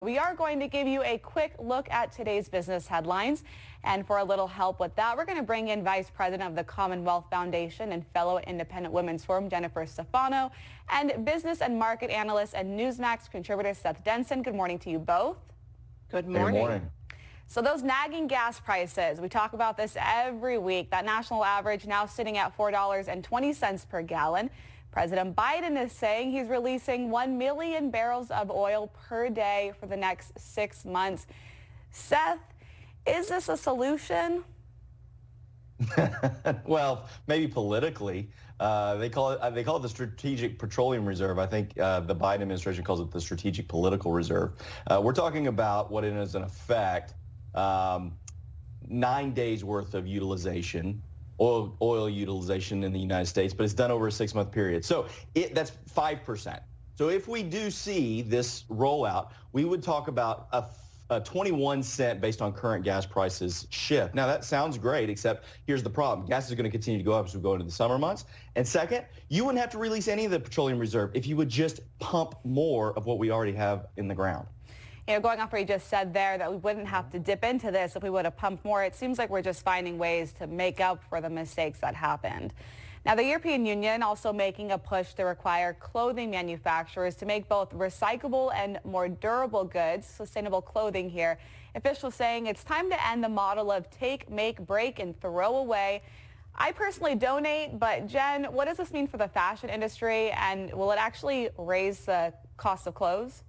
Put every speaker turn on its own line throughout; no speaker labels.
We are going to give you a quick look at today's business headlines. And for a little help with that, we're going to bring in Vice President of the Commonwealth Foundation and fellow Independent Women's Forum, Jennifer Stefano, and business and market analyst and Newsmax contributor, Seth Denson. Good morning to you both.
Good morning.
Good morning.
So those nagging gas prices, we talk about this every week. That national average now sitting at $4.20 per gallon. President Biden is saying he's releasing 1 million barrels of oil per day for the next 6 months. Seth, is this a solution?
Well, maybe politically. They call it the Strategic Petroleum Reserve. I think the Biden administration calls it the Strategic Political Reserve. We're talking about what is in effect 9 days worth of utilization. Oil utilization in the United States, but it's done over a 6-month period. So that's 5%. So if we do see this rollout, we would talk about a 21 cent based on current gas prices shift. Now that sounds great, except here's the problem. Gas is going to continue to go up as we go into the summer months. And second, you wouldn't have to release any of the petroleum reserve if you would just pump more of what we already have in the ground.
You know, going off what you just said there, that we wouldn't have to dip into this if we would have pumped more. It seems like we're just finding ways to make up for the mistakes that happened. Now, the European Union also making a push to require clothing manufacturers to make both recyclable and more durable goods, sustainable clothing here. Officials saying it's time to end the model of take, make, break, and throw away. I personally donate, but Jen, what does this mean for the fashion industry, and will it actually raise the cost of clothes?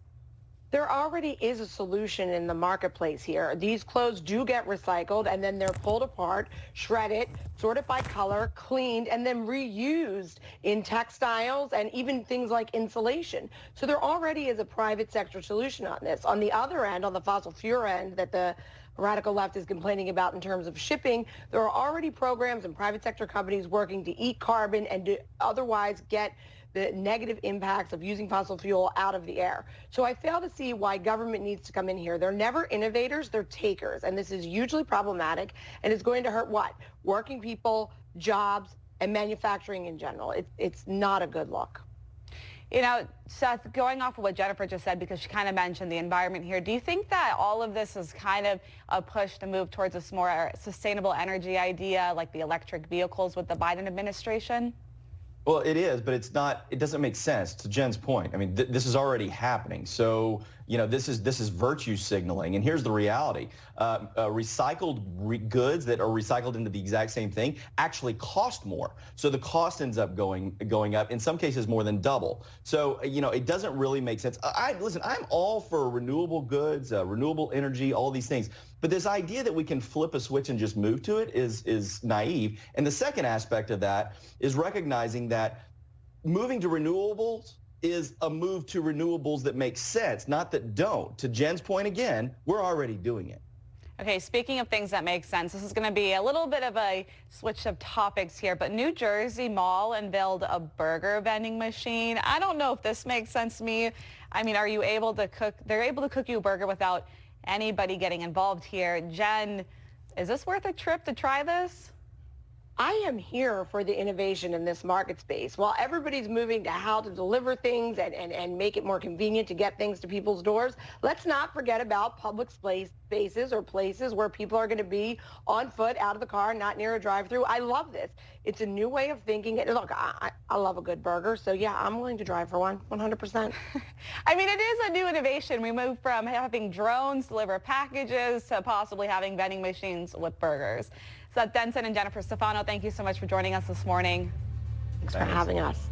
There already is a solution in the marketplace here. These clothes do get recycled and then they're pulled apart, shredded, sorted by color, cleaned, and then reused in textiles and even things like insulation. So there already is a private sector solution on this. On the other end, on the fossil fuel end that the radical left is complaining about in terms of shipping, there are already programs and private sector companies working to eat carbon and to otherwise get the negative impacts of using fossil fuel out of the air. So I fail to see why government needs to come in here. They're never innovators, they're takers. And this is hugely problematic and it's going to hurt what? Working people, jobs, and manufacturing in general. It's not a good look.
You know, Seth, going off of what Jennifer just said, because she kind of mentioned the environment here, do you think that all of this is kind of a push to move towards this more sustainable energy idea, like the electric vehicles with the Biden administration?
Well, it is, but it's not. It doesn't make sense. To Jen's point, I mean, this is already happening. So, you know, this is virtue signaling. And here's the reality: recycled goods that are recycled into the exact same thing actually cost more. So the cost ends up going up. In some cases, more than double. So, you know, it doesn't really make sense. Listen, I'm all for renewable goods, renewable energy, all these things. But this idea that we can flip a switch and just move to it is naive. And the second aspect of that is recognizing that moving to renewables is a move to renewables that makes sense, not that don't. To Jen's point again, we're already doing it.
Okay, speaking of things that make sense, this is going to be a little bit of a switch of topics here, but New Jersey Mall unveiled a burger vending machine. I don't know if this makes sense to me. I mean, are you able to cook? They're able to cook you a burger without anybody getting involved here. Jen, is this worth a trip to try this?
I am here for the innovation in this market space. While everybody's moving to how to deliver things and make it more convenient to get things to people's doors, let's not forget about public spaces or places where people are going to be on foot, out of the car, not near a drive-through. I love this. It's a new way of thinking. Look, I love a good burger, so yeah, I'm willing to drive for one, 100%.
I mean, it is a new innovation. We moved from having drones deliver packages to possibly having vending machines with burgers. Seth Denson and Jennifer Stefano, thank you so much for joining us this morning.
Thanks for having us.